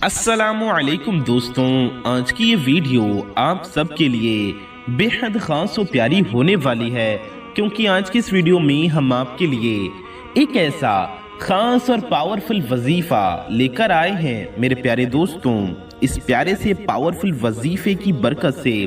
अस्सलाम वालेकुम दोस्तों, आज की ये वीडियो आप सब के लिए बेहद खास और प्यारी होने वाली है, क्योंकि आज की इस वीडियो में हम आपके लिए एक ऐसा खास और पावरफुल वजीफा लेकर आए हैं। मेरे प्यारे दोस्तों, इस प्यारे से पावरफुल वजीफे की बरकत से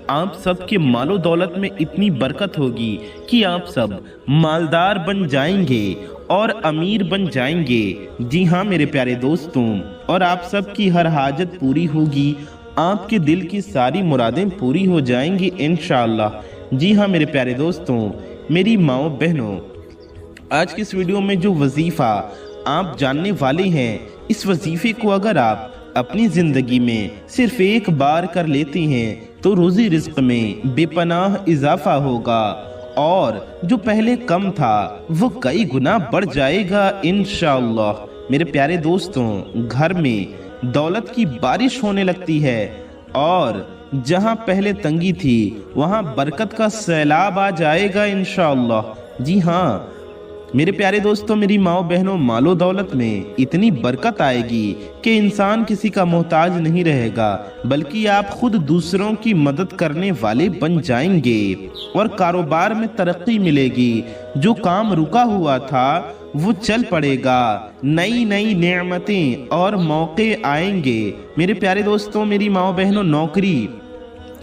आप सब के मालो दौलत में इतनी बरकत होगी कि आप सब मालदार बन जाएंगे और अमीर बन जाएंगे। जी हाँ मेरे प्यारे दोस्तों, और आप सब की हर हाजत पूरी होगी, आपके दिल की सारी मुरादें पूरी हो जाएंगी इंशाअल्लाह। जी हाँ मेरे प्यारे दोस्तों, मेरी माओ बहनों, आज की इस वीडियो में जो वजीफा आप जानने वाले हैं, इस वजीफे को अगर आप अपनी जिंदगी में सिर्फ एक बार कर लेते हैं तो रोजी रिज्क में बेपनाह इजाफा होगा और जो पहले कम था वो कई गुना बढ़ जाएगा इंशाअल्लाह। मेरे प्यारे दोस्तों, घर में दौलत की बारिश होने लगती है और जहां पहले तंगी थी वहां बरकत का सैलाब आ जाएगा इंशाअल्लाह। जी हाँ मेरे प्यारे दोस्तों, मेरी माओ बहनों, मालो दौलत में इतनी बरकत आएगी कि इंसान किसी का मोहताज नहीं रहेगा, बल्कि आप खुद दूसरों की मदद करने वाले बन जाएंगे और कारोबार में तरक्की मिलेगी। जो काम रुका हुआ था वो चल पड़ेगा, नई नई नेमतें और मौके आएंगे। मेरे प्यारे दोस्तों, मेरी माओ बहनों, नौकरी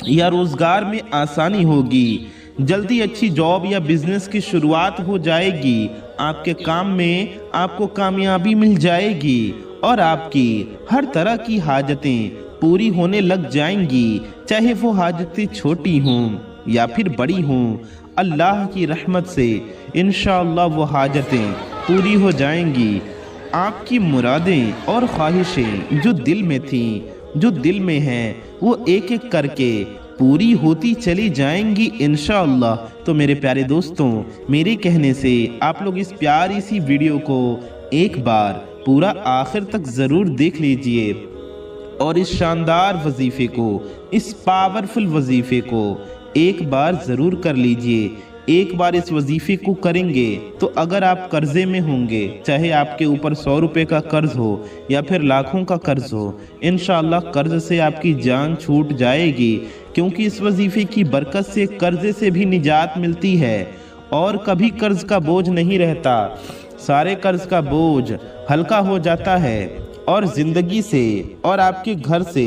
या रोजगार में आसानी होगी, जल्दी अच्छी जॉब या बिजनेस की शुरुआत हो जाएगी, आपके काम में आपको कामयाबी मिल जाएगी और आपकी हर तरह की हाजतें पूरी होने लग जाएंगी, चाहे वो हाजतें छोटी हों या फिर बड़ी हों। अल्लाह की रहमत से इंशाअल्लाह वो हाजतें पूरी हो जाएंगी। आपकी मुरादें और ख्वाहिशें जो दिल में थीं, जो दिल में हैं, वो एक एक करके पूरी होती चली जाएंगी इंशाअल्लाह। तो मेरे प्यारे दोस्तों, मेरे कहने से आप लोग इस प्यारी सी वीडियो को एक बार पूरा आखिर तक ज़रूर देख लीजिए और इस शानदार वजीफे को, इस पावरफुल वजीफे को एक बार ज़रूर कर लीजिए। एक बार इस वजीफे को करेंगे तो अगर आप कर्जे में होंगे, चाहे आपके ऊपर 100 रुपये का कर्ज हो या फिर लाखों का कर्ज हो, इंशाअल्लाह कर्ज से आपकी जान छूट जाएगी, क्योंकि इस वजीफे की बरकत से कर्जे से भी निजात मिलती है और कभी कर्ज का बोझ नहीं रहता। सारे कर्ज का बोझ हल्का हो जाता है और ज़िंदगी से और आपके घर से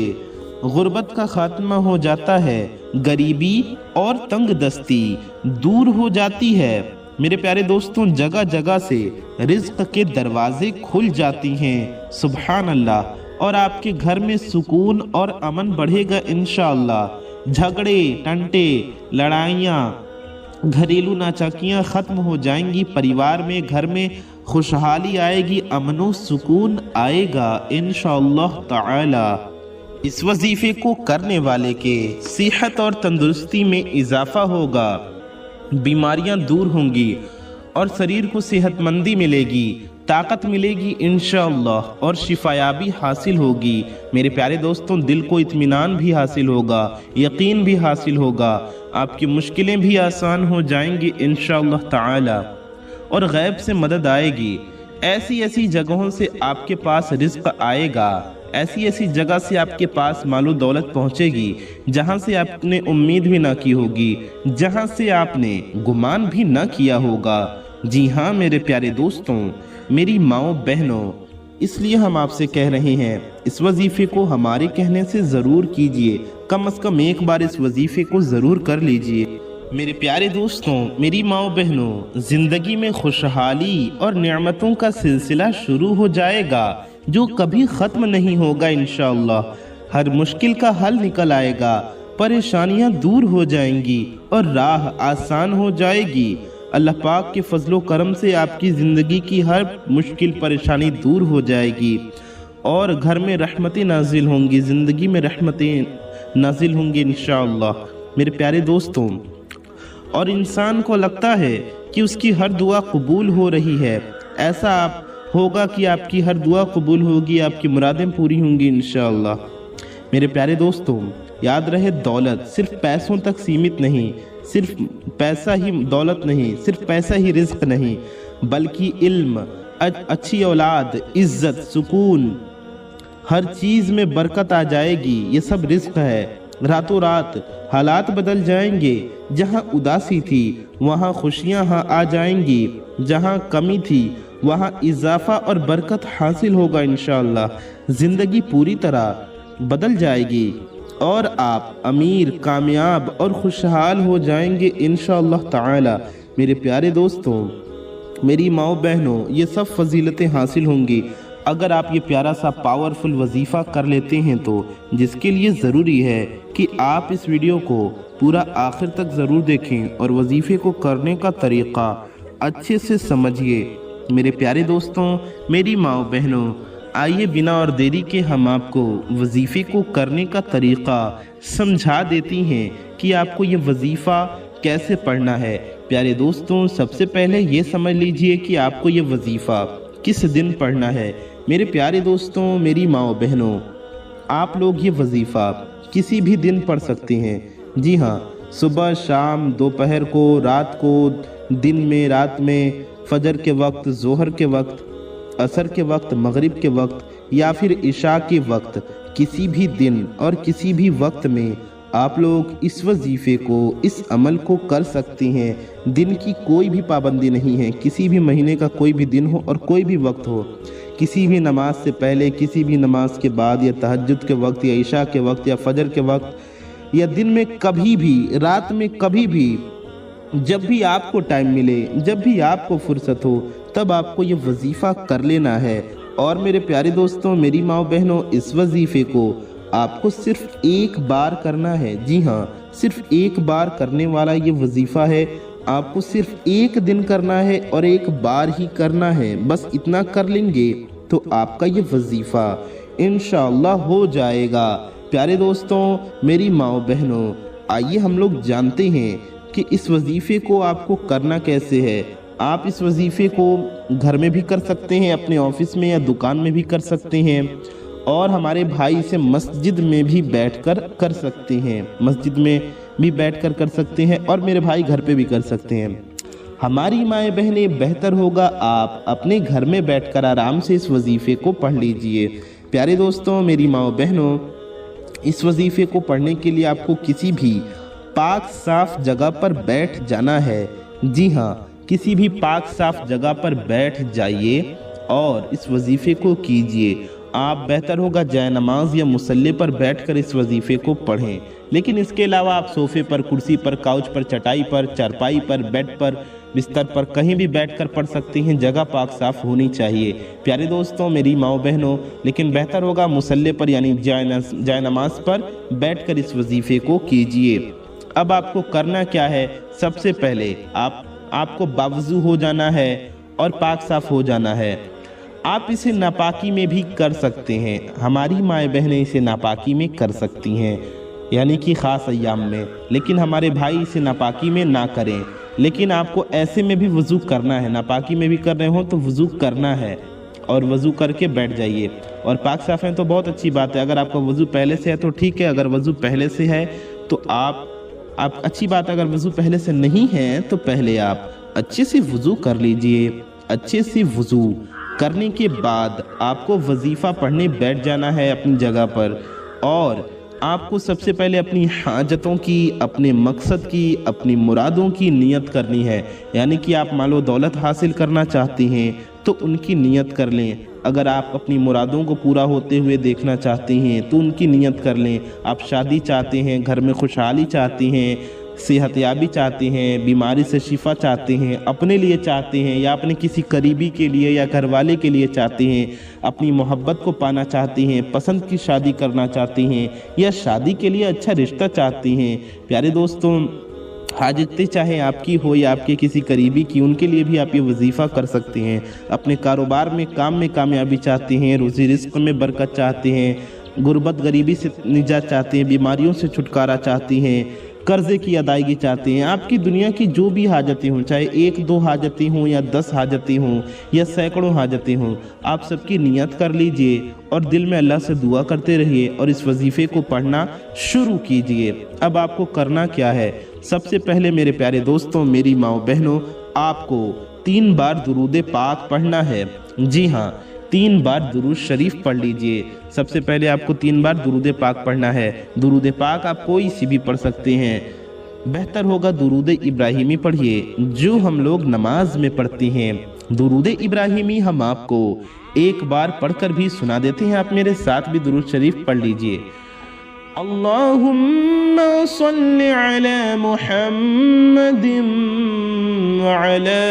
गुर्बत का खात्मा हो जाता है, गरीबी और तंग दस्ती दूर हो जाती है। मेरे प्यारे दोस्तों, जगह जगह से रिज्क के दरवाजे खुल जाती हैं, सुभान अल्लाह, और आपके घर में सुकून और अमन बढ़ेगा इंशाअल्लाह। झगड़े, टंटे, लड़ाइयाँ, घरेलू नाचाकियाँ ख़त्म हो जाएंगी, परिवार में, घर में खुशहाली आएगी, अमनो सुकून आएगा इंशाअल्लाह ताला। इस वजीफे को करने वाले के सेहत और तंदुरुस्ती में इजाफा होगा, बीमारियां दूर होंगी और शरीर को सेहतमंदी मिलेगी, ताकत मिलेगी इंशाअल्लाह और शिफायाबी हासिल होगी। मेरे प्यारे दोस्तों, दिल को इत्मीनान भी हासिल होगा, यकीन भी हासिल होगा, आपकी मुश्किलें भी आसान हो जाएंगी इंशाअल्लाह ताला और गैब से मदद आएगी। ऐसी ऐसी जगहों से आपके पास रिज्क आएगा, ऐसी ऐसी जगह से आपके पास मालो दौलत पहुंचेगी जहां से आपने उम्मीद भी ना की होगी, जहां से आपने गुमान भी ना किया होगा। जी हाँ मेरे प्यारे दोस्तों, मेरी माओ बहनों, इसलिए हम आपसे कह रहे हैं, इस वजीफे को हमारे कहने से ज़रूर कीजिए, कम से कम एक बार इस वजीफे को ज़रूर कर लीजिए। मेरे प्यारे दोस्तों, मेरी माओ बहनों, ज़िंदगी में खुशहाली और नेमतों का सिलसिला शुरू हो जाएगा जो कभी ख़त्म नहीं होगा इंशाअल्लाह। हर मुश्किल का हल निकल आएगा, परेशानियां दूर हो जाएंगी और राह आसान हो जाएगी। अल्लाह पाक के फजलो करम से आपकी ज़िंदगी की हर मुश्किल परेशानी दूर हो जाएगी और घर में रहमतें नाजिल होंगी, ज़िंदगी में रहमतें नाजिल होंगी इंशाअल्लाह। मेरे प्यारे दोस्तों, और इंसान को लगता है कि उसकी हर दुआ कबूल हो रही है, ऐसा आप होगा कि आपकी हर दुआ कबूल होगी, आपकी मुरादें पूरी होंगी इंशाअल्लाह। मेरे प्यारे दोस्तों, याद रहे, दौलत सिर्फ पैसों तक सीमित नहीं, सिर्फ पैसा ही दौलत नहीं, सिर्फ पैसा ही रिज्क नहीं, बल्कि इल्म, अच्छी औलाद, इज्जत, सुकून, हर चीज में बरकत आ जाएगी। ये सब रिस्क है। रातों रात हालात बदल जाएंगे। जहाँ उदासी थी वहाँ खुशियाँ आ जाएंगी। जहाँ कमी थी वहाँ इजाफा और बरकत हासिल होगा इंशाअल्लाह। जिंदगी पूरी तरह बदल जाएगी और आप अमीर, कामयाब और खुशहाल हो जाएंगे इंशाअल्लाह ताला। मेरे प्यारे दोस्तों, मेरी माओ बहनों, ये सब फजीलतें हासिल होंगी अगर आप ये प्यारा सा पावरफुल वजीफ़ा कर लेते हैं तो, जिसके लिए ज़रूरी है कि आप इस वीडियो को पूरा आखिर तक ज़रूर देखें और वजीफ़े को करने का तरीक़ा अच्छे से समझिए। मेरे प्यारे दोस्तों, मेरी माओ बहनों, आइए बिना और देरी के हम आपको वजीफ़े को करने का तरीक़ा समझा देती हैं कि आपको ये वजीफ़ा कैसे पढ़ना है। प्यारे दोस्तों, सबसे पहले ये समझ लीजिए कि आपको ये वजीफ़ा किस दिन पढ़ना है। मेरे प्यारे दोस्तों, मेरी माओ बहनों, आप लोग ये वजीफ़ा किसी भी दिन पढ़ सकते हैं। जी हाँ, सुबह, शाम, दोपहर को, रात को, दिन में, रात में, फजर के वक्त, जोहर के वक्त, असर के वक्त, मगरिब के वक्त या फिर इशा के वक्त, किसी भी दिन और किसी भी वक्त में आप लोग इस वजीफ़े को, इस अमल को कर सकते हैं। दिन की कोई भी पाबंदी नहीं है। किसी भी महीने का कोई भी दिन हो और कोई भी वक्त हो, किसी भी नमाज से पहले, किसी भी नमाज के बाद, या तहज्जुद के वक्त, या इशा के वक्त, या फजर के वक्त, या दिन में कभी भी, रात में कभी भी, जब भी आपको टाइम मिले, जब भी आपको फुर्सत हो, तब आपको ये वजीफ़ा कर लेना है। और मेरे प्यारे दोस्तों, मेरी माओ बहनों, इस वजीफ़े को आपको सिर्फ एक बार करना है। जी हाँ, सिर्फ एक बार करने वाला ये वजीफ़ा है। आपको सिर्फ एक दिन करना है और एक बार ही करना है। बस इतना कर लेंगे तो आपका ये वजीफ़ा इंशाअल्लाह हो जाएगा। प्यारे दोस्तों, मेरी माओ बहनों, आइए हम लोग जानते हैं कि इस वजीफ़े को आपको करना कैसे है। आप इस वजीफ़े को घर में भी कर सकते हैं, अपने ऑफिस में या दुकान में भी कर सकते हैं, और हमारे भाई इसे मस्जिद में भी बैठकर कर सकते हैं। मस्जिद में भी बैठकर कर सकते हैं और मेरे भाई घर पे भी कर सकते हैं। हमारी माएँ बहनें, बेहतर होगा आप अपने घर में बैठकर आराम से इस वजीफ़े को पढ़ लीजिए। प्यारे दोस्तों, मेरी माओ बहनों, इस वजीफ़े को पढ़ने के लिए आपको किसी भी पाक साफ जगह पर बैठ जाना है। जी हाँ, किसी भी पाक साफ जगह पर बैठ जाइए और इस वजीफ़े को कीजिए। आप बेहतर होगा जाए नमाज या मुसल्ले पर बैठकर इस वजीफ़े को पढ़ें। लेकिन इसके अलावा आप सोफ़े पर, कुर्सी पर, काउच पर, चटाई पर, चारपाई पर, बेड पर, बिस्तर पर कहीं भी बैठकर पढ़ सकते हैं। जगह पाक साफ होनी चाहिए। प्यारे दोस्तों, मेरी माओ बहनों, लेकिन बेहतर होगा मुसल्ले पर यानी जाए नमाज पर बैठकर इस वजीफ़े को कीजिए। अब आपको करना क्या है? सबसे पहले आपको बावज़ू हो जाना है और पाक साफ हो जाना है। आप इसे नापाकी में भी कर सकते हैं। हमारी माएँ बहनें इसे नापाकी में कर सकती हैं, यानी कि ख़ास अय्याम में, लेकिन हमारे भाई इसे नापाकी में ना करें। लेकिन आपको ऐसे में भी वज़ू करना है। नापाकी में भी कर रहे हो तो वज़ू करना है और वज़ू करके बैठ जाइए। और पाक साफ है तो बहुत अच्छी बात है। अगर आपका वज़ू पहले से है तो ठीक है, अगर वज़ू पहले से है तो आप अच्छी बात। अगर वज़ू पहले से नहीं है तो पहले आप अच्छे से वज़ू कर लीजिए। अच्छे से वज़ू करने के बाद आपको वजीफ़ा पढ़ने बैठ जाना है अपनी जगह पर। और आपको सबसे पहले अपनी हाजतों की, अपने मकसद की, अपनी मुरादों की नियत करनी है। यानी कि आप मालो दौलत हासिल करना चाहते हैं तो उनकी नियत कर लें। अगर आप अपनी मुरादों को पूरा होते हुए देखना चाहते हैं तो उनकी नियत कर लें। आप शादी चाहते हैं, घर में खुशहाली चाहते हैं, सेहतयाबी चाहते हैं, बीमारी से शिफा चाहते हैं, अपने लिए चाहते हैं या अपने किसी करीबी के लिए या घर वाले के लिए चाहते हैं, अपनी मोहब्बत को पाना चाहते हैं, पसंद की शादी करना चाहते हैं या शादी के लिए अच्छा रिश्ता चाहते हैं। प्यारे दोस्तों, हाजतें चाहे आपकी हो या आपके किसी करीबी की, उनके लिए भी आप ये वजीफ़ा कर सकते हैं। अपने कारोबार में, काम में कामयाबी चाहते हैं, रोज़ी रिस्क में बरकत चाहते हैं, गुर्बत गरीबी से निजात चाहते हैं, बीमारियों से छुटकारा चाहते हैं, कर्ज़े की अदायगी चाहते हैं। आपकी दुनिया की जो भी हाजतें हों, चाहे 1-2 हाजतें हों या 10 हाजतें हों या सैकड़ों हाजतें हों, आप सबकी नियत कर लीजिए और दिल में अल्लाह से दुआ करते रहिए और इस वजीफ़े को पढ़ना शुरू कीजिए। अब आपको करना क्या है? सबसे पहले मेरे प्यारे दोस्तों, मेरी माओ बहनों, आपको 3 बार दुरूद पाक पढ़ना है। जी हाँ, 3 बार दुरूद शरीफ पढ़ लीजिए। सबसे पहले आपको 3 बार दुरूद पाक पढ़ना है। दुरूद पाक आप कोई सी भी पढ़ सकते हैं, बेहतर होगा दुरूद इब्राहिमी पढ़िए जो हम लोग नमाज में पढ़ते हैं। दुरूद इब्राहिमी हम आपको एक बार पढ़कर भी सुना देते हैं, आप मेरे साथ भी दुरूद शरीफ पढ़ लीजिए। अल्लाहुम्मा सल्लि अला मुहम्मदिन व अला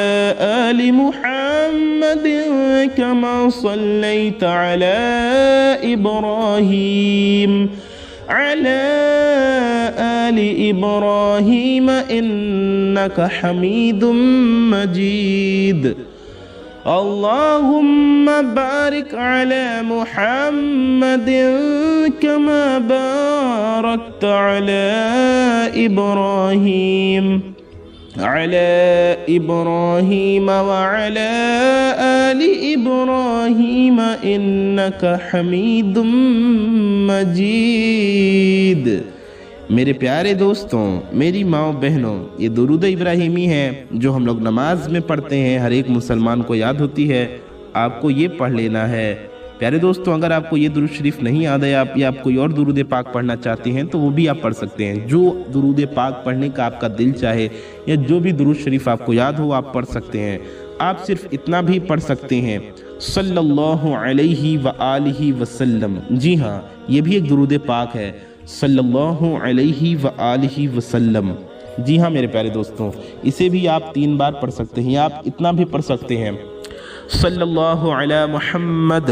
आलि मुहम्मदिन कमा सल्लैत अला इब्राहीम अला आलि इब्राहीम इन्नका हमीदुम मजीद। अल्लाहुम्मा बारिक अला मुहम्मदिन कमा बारकत अला इब्राहीम अला इब्राहीम व अला आलि इब्राहीम इन्नका हमीदुम मजीद। मेरे प्यारे दोस्तों, मेरी माँ बहनों, ये दुरूद इब्राहिमी है जो हम लोग नमाज में पढ़ते हैं, हर एक मुसलमान को याद होती है, आपको ये पढ़ लेना है। प्यारे दोस्तों, अगर आपको ये दुरूद शरीफ नहीं याद है या आप कोई और दुरूद पाक पढ़ना चाहते हैं तो वो भी आप पढ़ सकते हैं। जो दुरूद पाक पढ़ने का आपका दिल चाहे या जो भी दुरूद शरीफ आपको याद हो आप पढ़ सकते हैं। आप सिर्फ इतना भी पढ़ सकते हैं, सल्लल्लाहु अलैहि व आलिहि वसल्लम। जी हाँ, ये भी एक दुरूद पाक है, सल्लल्लाहु अलैहि व आलिहि वसल्लम। जी हाँ मेरे प्यारे दोस्तों, इसे भी आप 3 बार पढ़ सकते हैं। आप इतना भी पढ़ सकते हैं, सल्लल्लाहु अला मुहम्मद।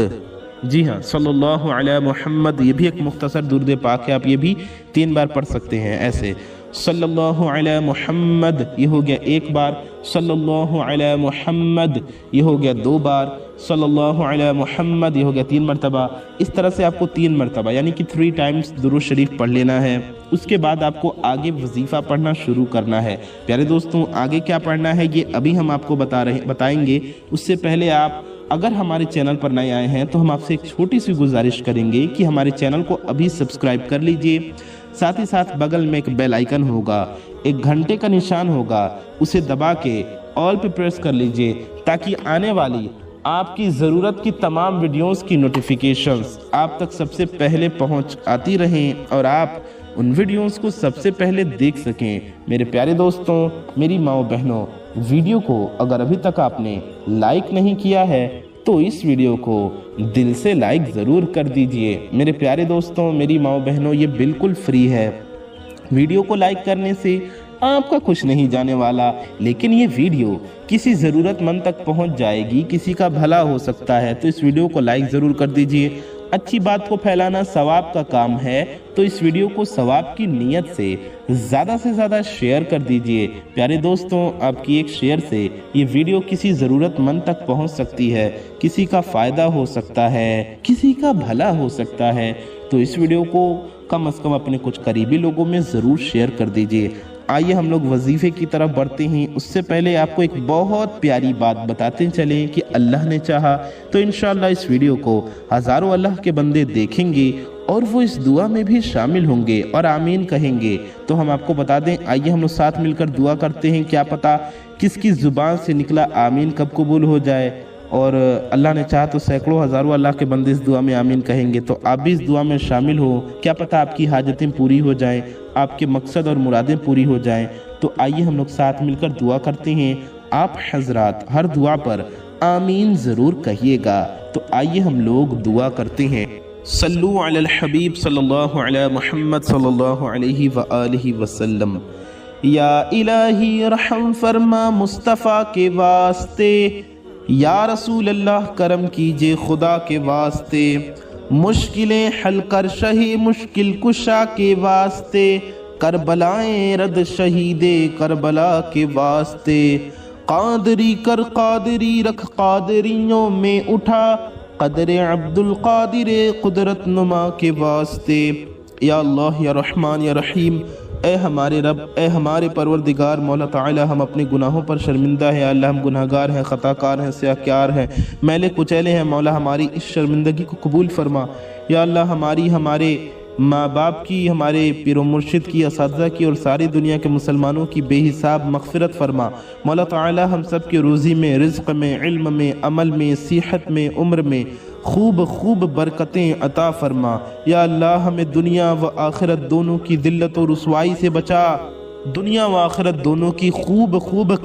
जी हाँ, सल्लल्लाहु अला मुहम्मद, ये भी एक मुख्तसर दुरूद पाक है, आप ये भी 3 बार पढ़ सकते हैं। ऐसे सल्लल्लाहु अला मुहम्मद, ये हो गया 1 बार, सल्लल्लाहु अला मुहम्मद, ये हो गया 2 बार, सल्लल्लाहु अला मुहम्मद, ये हो गया 3 मरतबा। इस तरह से आपको 3 मरतबा यानी कि 3 टाइम्स दुरूद शरीफ पढ़ लेना है। उसके बाद आपको आगे वजीफ़ा पढ़ना शुरू करना है। प्यारे दोस्तों, आगे क्या पढ़ना है ये अभी हम आपको बताएंगे। उससे पहले आप अगर हमारे चैनल पर नए आए हैं तो हम आपसे एक छोटी सी गुजारिश करेंगे कि हमारे चैनल को अभी सब्सक्राइब कर लीजिए। साथ ही साथ बगल में एक बेल आइकन होगा, एक घंटे का निशान होगा, उसे दबा के ऑल पे प्रेस कर लीजिए ताकि आने वाली आपकी ज़रूरत की तमाम वीडियोस की नोटिफिकेशंस आप तक सबसे पहले पहुंच आती रहें और आप उन वीडियोस को सबसे पहले देख सकें। मेरे प्यारे दोस्तों, मेरी माँ बहनों, वीडियो को अगर अभी तक आपने लाइक नहीं किया है तो इस वीडियो को दिल से लाइक ज़रूर कर दीजिए। मेरे प्यारे दोस्तों, मेरी माँ बहनों, ये बिल्कुल फ्री है। वीडियो को लाइक करने से आपका कुछ नहीं जाने वाला, लेकिन ये वीडियो किसी ज़रूरतमंद तक पहुंच जाएगी, किसी का भला हो सकता है। तो इस वीडियो को लाइक ज़रूर कर दीजिए। अच्छी बात को फैलाना सवाब का काम है, तो इस वीडियो को सवाब की नीयत से ज़्यादा शेयर कर दीजिए। प्यारे दोस्तों, आपकी एक शेयर से ये वीडियो किसी ज़रूरतमंद तक पहुंच सकती है, किसी का फ़ायदा हो सकता है, किसी का भला हो सकता है। तो इस वीडियो को कम से कम अपने कुछ करीबी लोगों में ज़रूर शेयर कर दीजिए। आइए हम लोग वजीफ़े की तरफ बढ़ते हैं। उससे पहले आपको एक बहुत प्यारी बात बताते चलें कि अल्लाह ने चाहा तो इंशाअल्लाह इस वीडियो को हज़ारों अल्लाह के बंदे देखेंगे और वो इस दुआ में भी शामिल होंगे और आमीन कहेंगे। तो हम आपको बता दें, आइए हम लोग साथ मिलकर दुआ करते हैं। क्या पता किसकी ज़ुबान से निकला आमीन कब कबूल हो जाए, और अल्लाह ने चाहा तो सैकड़ों हज़ारों अल्लाह के बंदे इस दुआ में आमीन कहेंगे। तो आप भी इस दुआ में शामिल हो, क्या पता आपकी हाजतें पूरी हो जाएं, आपके मकसद और मुरादें पूरी हो जाएं। तो आइए हम लोग साथ मिलकर दुआ करते हैं। आप हजरात हर दुआ पर आमीन ज़रूर कहिएगा। तो आइए हम लोग दुआ करते हैं। सल्लु अलल हबीब सल्लल्लाहु अलैहि मुहम्मद सल्लल्लाहु अलैहि व आलिहि वसल्लम। या इलाही रहम फरमा मुस्तफ़ा के वास्ते, या रसूल अल्लाह करम कीजिए खुदा के वास्ते, मुश्किलें हल कर शही मुश्किल कुशा के वास्ते, करबलाएं रद शहीदे करबला के वास्ते, कादरी कर कादरी रख कादरियों में उठा, कदर अब्दुल कादिर कुदरत नुमा के वास्ते। या अल्लाह या रहमान या रहीम, ए हमारे रब, ए हमारे परवरदिगार मौला ताला, हम अपने गुनाहों पर शर्मिंदा है। अल्लाह हम गुनाहगार हैं, ख़ताकार हैं, स्याहकार हैं, मैले कुचैले हैं। मौला हमारी इस शर्मिंदगी को कबूल फरमा। या अल्लाह हमारे ماں باپ کی، ہمارے پیر و مرشد کی، اساتذہ کی اور ساری دنیا کے مسلمانوں کی بے حساب مغفرت فرما۔ مولا تعالی ہم سب کے روزی میں، رزق میں، علم میں، عمل میں، صحت میں، عمر میں خوب برکتیں عطا فرما۔ یا اللہ ہمیں دنیا و آخرت دونوں کی ذلت و رسوائی سے بچا، دنیا و آخرت دونوں کی خوب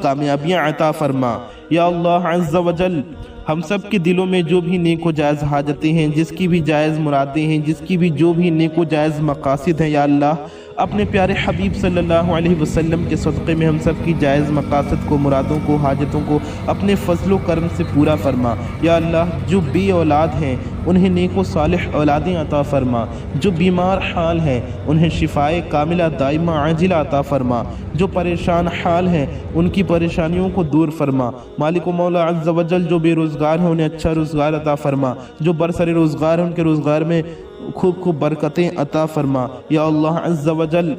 کامیابیاں عطا فرما۔ یا اللہ عز و جل ہم سب کے دلوں میں جو بھی نیک و جائز حاجتیں ہیں، جس کی بھی جائز مرادیں ہیں، جس کی بھی جو بھی نیک و جائز مقاصد ہیں، یا اللہ اپنے پیارے حبیب صلی اللہ علیہ وسلم کے صدقے میں ہم سب کی جائز مقاصد کو، مرادوں کو، حاجتوں کو اپنے فضل و کرم سے پورا فرما۔ یا اللہ جو بے اولاد ہیں انہیں نیک و صالح اولادیں عطا فرما، جو بیمار حال ہیں انہیں شفائے کاملہ دائمہ عاجلہ عطا فرما، جو پریشان حال ہیں ان کی پریشانیوں کو دور فرما۔ مالک و مولا عز و جل جو بے روزگار ہیں انہیں اچھا روزگار عطا فرما، جو برسر روزگار ہیں ان کے روزگار میں خوب برکتیں عطا فرما۔ یا اللہ عز و جل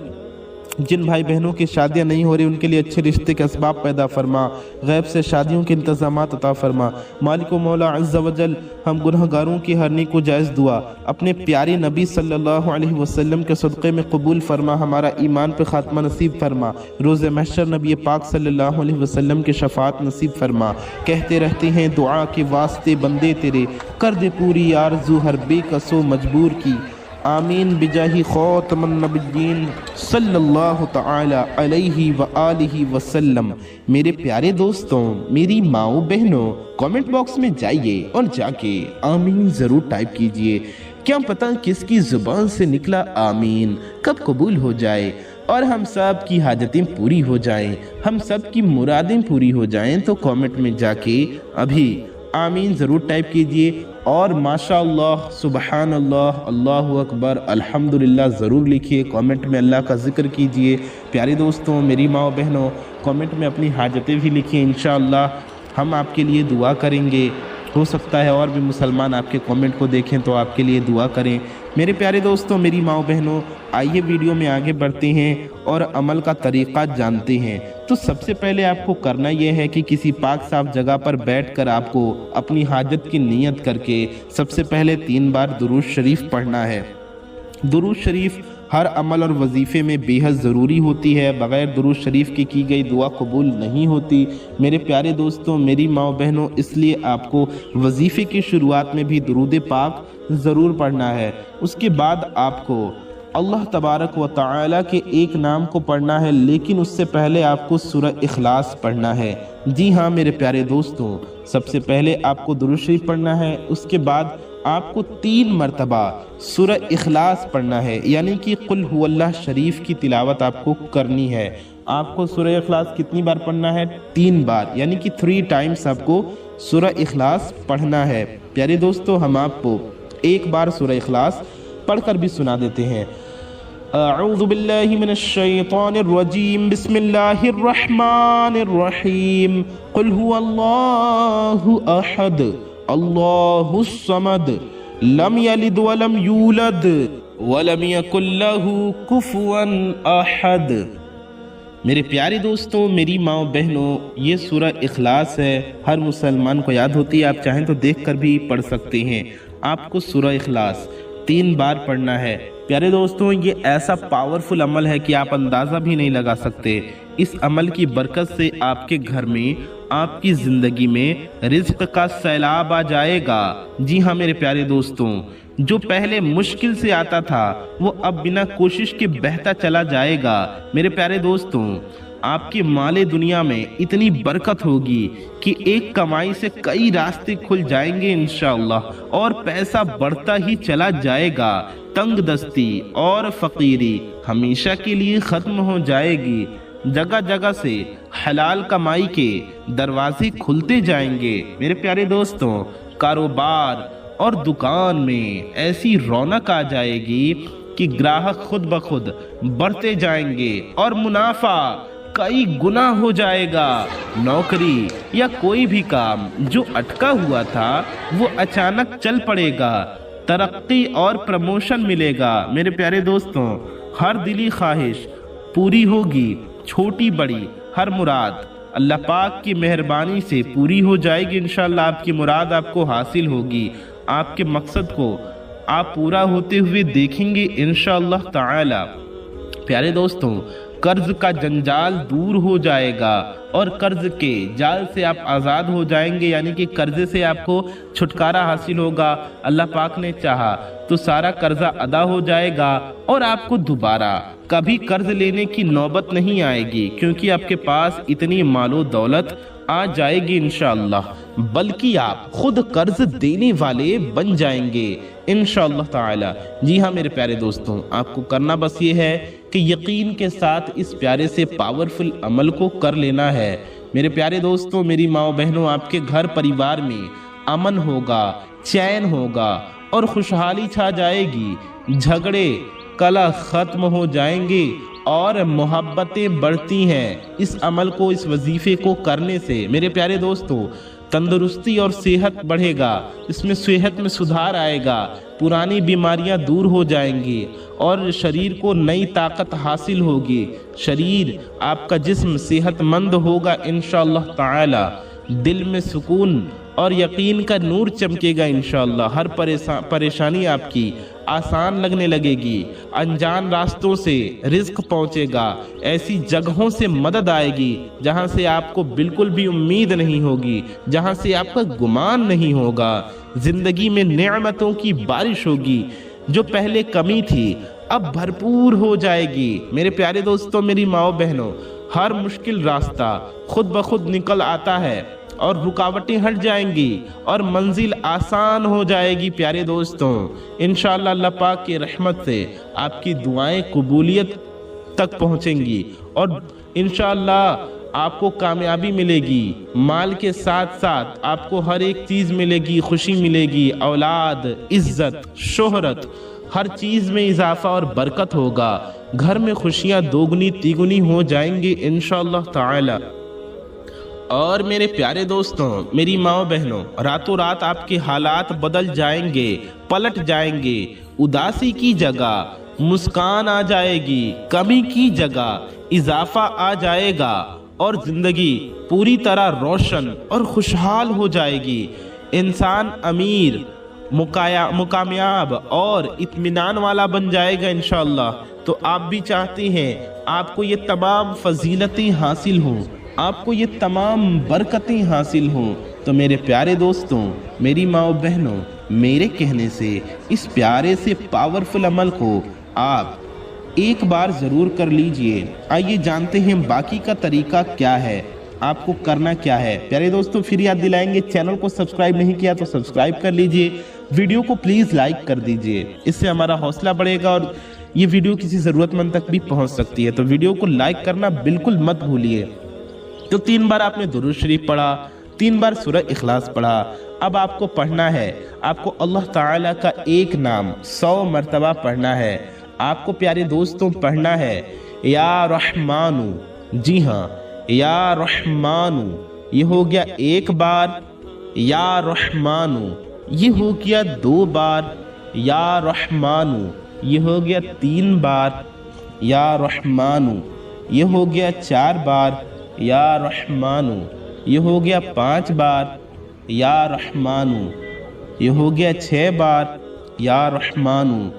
جن بھائی بہنوں کی شادیاں نہیں ہو رہی ان کے لیے اچھے رشتے کے اسباب پیدا فرما، غیب سے شادیوں کے انتظامات عطا فرما۔ مالک و مولا عز و جل ہم گنہگاروں کی ہر نیک و جائز دعا اپنے پیارے نبی صلی اللہ علیہ وسلم کے صدقے میں قبول فرما، ہمارا ایمان پہ خاتمہ نصیب فرما، روز محشر نبی پاک صلی اللہ علیہ وسلم کے شفاعت نصیب فرما۔ کہتے رہتے ہیں دعا کے واسطے بندے تیرے، کر دے پوری آرزو ہر بے کس و مجبور کی، آمین بجاہ خاتم النبیین صلی اللہ تعالی علیہ وآلہ وسلم۔ میرے پیارے دوستوں، میری ماؤں بہنوں، کامنٹ باکس میں جائیے اور جا کے آمین ضرور ٹائپ کیجئے۔ کیا پتہ کس کی زبان سے نکلا آمین کب قبول ہو جائے اور ہم سب کی حاجتیں پوری ہو جائیں، ہم سب کی مرادیں پوری ہو جائیں۔ تو کامنٹ میں جا کے ابھی آمین ضرور ٹائپ کیجئے اور ماشاءاللہ، سبحان اللہ، اللہ اکبر، الحمدللہ ضرور لکھیے۔ کامنٹ میں اللہ کا ذکر کیجئے۔ پیارے دوستوں، میری ماں و بہنوں، کامنٹ میں اپنی حاجتیں بھی لکھیں، انشاءاللہ ہم آپ کے لیے دعا کریں گے۔ ہو سکتا ہے اور بھی مسلمان آپ کے کامنٹ کو دیکھیں تو آپ کے لیے دعا کریں۔ میرے پیارے دوستوں، میری ماں و بہنوں، آئیے ویڈیو میں آگے بڑھتے ہیں اور عمل کا طریقہ جانتے ہیں۔ تو سب سے پہلے آپ کو کرنا یہ ہے کہ کسی پاک صاف جگہ پر بیٹھ کر آپ کو اپنی حاجت کی نیت کر کے سب سے پہلے 3 بار درود شریف پڑھنا ہے۔ درود شریف ہر عمل اور وظیفے میں بے حد ضروری ہوتی ہے، بغیر درود شریف کی گئی دعا قبول نہیں ہوتی۔ میرے پیارے دوستوں، میری ماں و بہنوں، اس لیے آپ کو وظیفے کی شروعات میں بھی درود پاک ضرور پڑھنا ہے۔ اس کے بعد آپ کو اللہ تبارک و تعالی کے ایک نام کو پڑھنا ہے، لیکن اس سے پہلے آپ کو سورہ اخلاص پڑھنا ہے۔ جی ہاں میرے پیارے دوستوں، سب سے پہلے آپ کو درود شریف پڑھنا ہے، اس کے بعد آپ کو 3 مرتبہ سورہ اخلاص پڑھنا ہے، یعنی کہ قل هو اللہ شریف کی تلاوت آپ کو کرنی ہے۔ آپ کو سورہ اخلاص کتنی بار پڑھنا ہے؟ 3 بار، یعنی کہ 3 ٹائمز آپ کو سورہ اخلاص پڑھنا ہے۔ پیارے دوستو، ہم آپ کو ایک بار سورہ اخلاص پڑھ کر بھی سنا دیتے ہیں۔ اعوذ باللہ من الشیطان الرجیم، بسم اللہ الرحمن الرحیم، قل هو اللہ احد اللہ الصمد لم یلد ولم یولد ولم یکن لہ کفوا احد۔ میرے پیارے دوستوں، میری ماں و بہنوں، یہ سورہ اخلاص ہے، ہر مسلمان کو یاد ہوتی ہے، آپ چاہیں تو دیکھ کر بھی پڑھ سکتے ہیں۔ آپ کو سورہ اخلاص 3 بار پڑھنا ہے۔ پیارے دوستوں، یہ ایسا پاورفل عمل ہے کہ آپ اندازہ بھی نہیں لگا سکتے۔ اس عمل کی برکت سے آپ کے گھر میں، آپ کی زندگی میں رزق کا سیلاب آ جائے گا۔ جی ہاں میرے پیارے دوستوں، جو پہلے مشکل سے آتا تھا وہ اب بنا کوشش کے بہتا چلا جائے گا۔ میرے پیارے دوستوں، آپ کے مال دنیا میں اتنی برکت ہوگی کہ ایک کمائی سے کئی راستے کھل جائیں گے انشاءاللہ، اور پیسہ بڑھتا ہی چلا جائے گا۔ تنگ دستی اور فقیری ہمیشہ کے لیے ختم ہو جائے گی۔ جگہ جگہ سے حلال کمائی کے دروازے کھلتے جائیں گے۔ میرے پیارے دوستوں، کاروبار اور دکان میں ایسی رونق آ جائے گی کہ گراہک خود بخود بڑھتے جائیں گے اور منافع کئی گنا ہو جائے گا۔ نوکری یا کوئی بھی کام جو اٹکا ہوا تھا وہ اچانک چل پڑے گا، ترقی اور پروموشن ملے گا۔ میرے پیارے دوستوں، ہر دلی خواہش پوری ہوگی، چھوٹی بڑی ہر مراد اللہ پاک کی مہربانی سے پوری ہو جائے گی۔ انشاءاللہ آپ کی مراد آپ کو حاصل ہوگی، آپ کے مقصد کو आप पूरा होते हुए देखेंगे इंशाअल्लाह ताला। प्यारे दोस्तों, कर्ज का जंजाल दूर हो जाएगा और कर्ज के जाल से आप आज़ाद हो जाएंगे, यानी कि कर्जे से आपको छुटकारा हासिल होगा। अल्लाह पाक ने चाहा तो सारा कर्जा अदा हो जाएगा और आपको दोबारा कभी कर्ज लेने की नौबत नहीं आएगी, क्योंकि आपके पास इतनी मालो दौलत आ जाएगी इंशाअल्लाह, बल्कि आप खुद कर्ज देने वाले बन जाएंगे इंशाअल्लाह ताला। जी हाँ मेरे प्यारे दोस्तों, आपको करना बस ये है कि यकीन के साथ इस प्यारे से पावरफुल अमल को कर लेना है। मेरे प्यारे दोस्तों, मेरी माँ बहनों, आपके घर परिवार में अमन होगा, चैन होगा और खुशहाली छा जाएगी। झगड़े कलह खत्म हो जाएंगे और मोहब्बतें बढ़ती हैं इस अमल को, इस वजीफे को करने से। मेरे प्यारे दोस्तों, तंदुरुस्ती और सेहत बढ़ेगा, इसमें सेहत में सुधार आएगा, पुरानी बीमारियां दूर हो जाएंगी और शरीर को नई ताकत हासिल होगी। शरीर आपका जिस्म सेहतमंद होगा इंशाअल्लाह ताला। दिल में सुकून और यकीन का नूर चमकेगा इंशाअल्लाह। हर परेशानी आपकी आसान लगने लगेगी। अनजान रास्तों से रिज्क पहुंचेगा, ऐसी जगहों से मदद आएगी जहां से आपको बिल्कुल भी उम्मीद नहीं होगी, जहां से आपका गुमान नहीं होगा। जिंदगी में नेमतों की बारिश होगी, जो पहले कमी थी अब भरपूर हो जाएगी। मेरे प्यारे दोस्तों, मेरी माओ बहनों, हर मुश्किल रास्ता खुद ब खुद निकल आता है और रुकावटें हट जाएंगी और मंजिल आसान हो जाएगी। प्यारे दोस्तों, इंशाअल्लाह अल्लाह पाक की रहमत से आपकी दुआएं कबूलियत तक पहुंचेंगी और इंशाअल्लाह आपको कामयाबी मिलेगी। माल के साथ साथ आपको हर एक चीज़ मिलेगी, खुशी मिलेगी, औलाद, इज्जत, शोहरत, हर चीज़ में इजाफा और बरकत होगा। घर में खुशियाँ दोगुनी तिगुनी हो जाएंगी इंशाअल्लाह ताला। और मेरे प्यारे दोस्तों, मेरी माओ बहनों, रातों रात आपके हालात बदल जाएंगे, पलट जाएंगे। उदासी की जगह मुस्कान आ जाएगी, कमी की जगह इजाफा आ जाएगा और जिंदगी पूरी तरह रोशन और खुशहाल हो जाएगी। इंसान अमीर, मुकामयाब और इत्मीनान वाला बन जाएगा इंशाअल्लाह। तो आप भी चाहते हैं आपको ये तमाम फजीलतें हासिल हों, आपको ये तमाम बरकतें हासिल हों, तो मेरे प्यारे दोस्तों, मेरी माओ बहनों, मेरे कहने से इस प्यारे से पावरफुल अमल को आप एक बार ज़रूर कर लीजिए। आइए जानते हैं बाकी का तरीका क्या है, आपको करना क्या है। प्यारे दोस्तों, फिर याद दिलाएंगे, चैनल को सब्सक्राइब नहीं किया तो सब्सक्राइब कर लीजिए, वीडियो को प्लीज़ लाइक कर दीजिए, इससे हमारा हौसला बढ़ेगा और ये वीडियो किसी ज़रूरतमंद तक भी पहुंच सकती है। तो वीडियो को लाइक करना बिल्कुल मत भूलिए। तो 3 बार आपने दुरूद शरीफ पढ़ा, 3 बार सूरह इखलास पढ़ा। अब आपको पढ़ना है, आपको अल्लाह ताला का एक नाम 100 मरतबा पढ़ना है। आपको प्यारे दोस्तों पढ़ना है या रहमानु। जी हाँ, या रहमानु, ये हो गया 1 बार। या रहमानु, ये हो गया 2 बार। या रहमानु, ये हो गया 3 बार। या रहमानु, ये हो गया 4 बार। या रहमानु, ये हो गया 5 बार। या रहमानु, ये हो गया 6 बार। या रहमानु,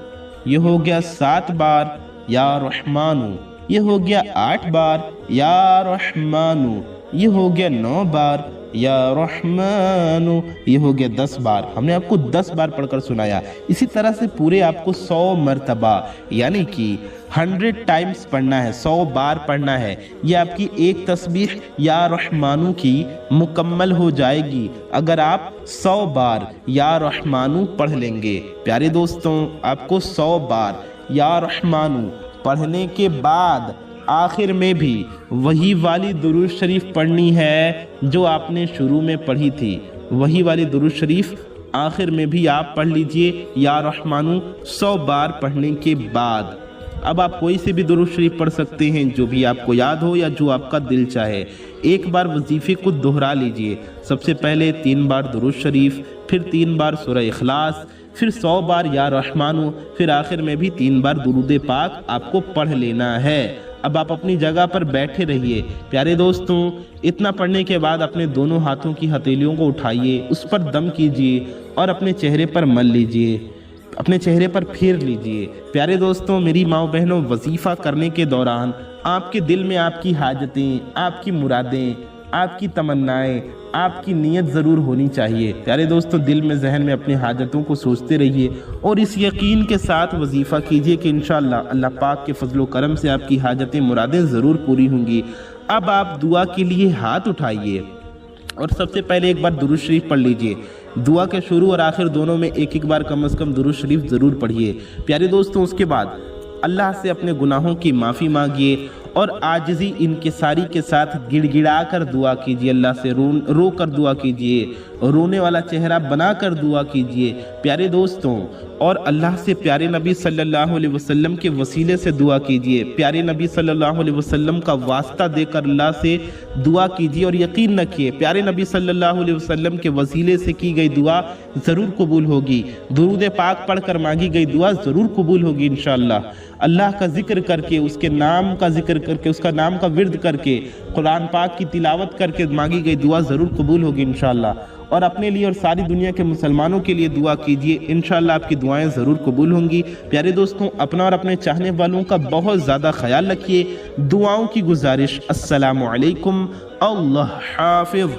ये हो गया 7 बार। या रहमानु, ये हो गया 8 बार। या रहमानु, ये हो गया 9 बार। या रहमानु, ये हो गया 10 बार। हमने आपको 10 बार पढ़कर सुनाया। इसी तरह से पूरे आपको 100 मरतबा यानी कि 100 टाइम्स पढ़ना है, 100 बार पढ़ना है। ये आपकी एक तस्बीह या रहमानु की मुकम्मल हो जाएगी अगर आप 100 बार या रहमानु पढ़ लेंगे। प्यारे दोस्तों, आपको 100 बार या रहमानु पढ़ने के बाद आखिर में भी वही वाली दुरूद शरीफ पढ़नी है जो आपने शुरू में पढ़ी थी। वही वाली दुरूद शरीफ आखिर में भी आप पढ़ लीजिए या रहमानु 100 बार पढ़ने के बाद। अब आप कोई से भी दुरूद शरीफ पढ़ सकते हैं जो भी आपको याद हो या जो आपका दिल चाहे। एक बार वजीफे को दोहरा लीजिए। सबसे पहले 3 बार दुरूद शरीफ, फिर 3 बार सूरह इखलास, फिर 100 बार या रहमानु, फिर आखिर में भी 3 बार दुरूद पाक आपको पढ़ लेना है। अब आप अपनी जगह पर बैठे रहिए। प्यारे दोस्तों, इतना पढ़ने के बाद अपने दोनों हाथों की हथेलियों को उठाइए, उस पर दम कीजिए और अपने चेहरे पर मल लीजिए। اپنے چہرے پر پھیر لیجئے۔ پیارے دوستوں، میری ماؤں بہنوں، وظیفہ کرنے کے دوران آپ کے دل میں آپ کی حاجتیں، آپ کی مرادیں، آپ کی تمنائیں، آپ کی نیت ضرور ہونی چاہیے۔ پیارے دوستوں، دل میں ذہن میں اپنی حاجتوں کو سوچتے رہیے اور اس یقین کے ساتھ وظیفہ کیجئے کہ انشاءاللہ اللہ پاک کے فضل و کرم سے آپ کی حاجتیں، مرادیں ضرور پوری ہوں گی۔ اب آپ دعا کے لیے ہاتھ اٹھائیے اور سب سے پہلے ایک بار درود شریف پڑھ لیجئے۔ دعا کے شروع اور آخر دونوں میں ایک بار کم از کم درود شریف ضرور پڑھیے۔ پیارے دوستوں، اس کے بعد اللہ سے اپنے گناہوں کی معافی مانگیے اور عاجزی انکساری کے ساتھ گڑ گڑا کر دعا کیجیے۔ اللہ سے رو کر دعا کیجیے، رونے والا چہرہ بنا کر دعا کیجیے پیارے دوستوں، اور اللہ سے پیارے نبی صلی اللہ علیہ وسلم کے وسیلے سے دعا کیجیے۔ پیارے نبی صلی اللہ علیہ وسلم کا واسطہ دے کر اللہ سے دعا کیجیے اور یقین رکھیے پیارے نبی صلی اللہ علیہ وسلم کے وسیلے سے کی گئی دعا ضرور قبول ہوگی۔ درود پاک پڑھ کر مانگی گئی دعا ضرور قبول ہوگی انشاءاللہ۔ اللہ کا ذکر کر کے، اس کے نام کا ذکر کر کے، اس کا نام کا ورد کر کے، قرآن پاک کی تلاوت کر کے مانگی گئی دعا ضرور قبول ہوگی انشاءاللہ۔ اور اپنے لیے اور ساری دنیا کے مسلمانوں کے لیے دعا کیجیے، انشاءاللہ آپ کی دعائیں ضرور قبول ہوں گی۔ پیارے دوستوں، اپنا اور اپنے چاہنے والوں کا بہت زیادہ خیال رکھیے۔ دعاؤں کی گزارش، السلام علیکم، اللہ حافظ۔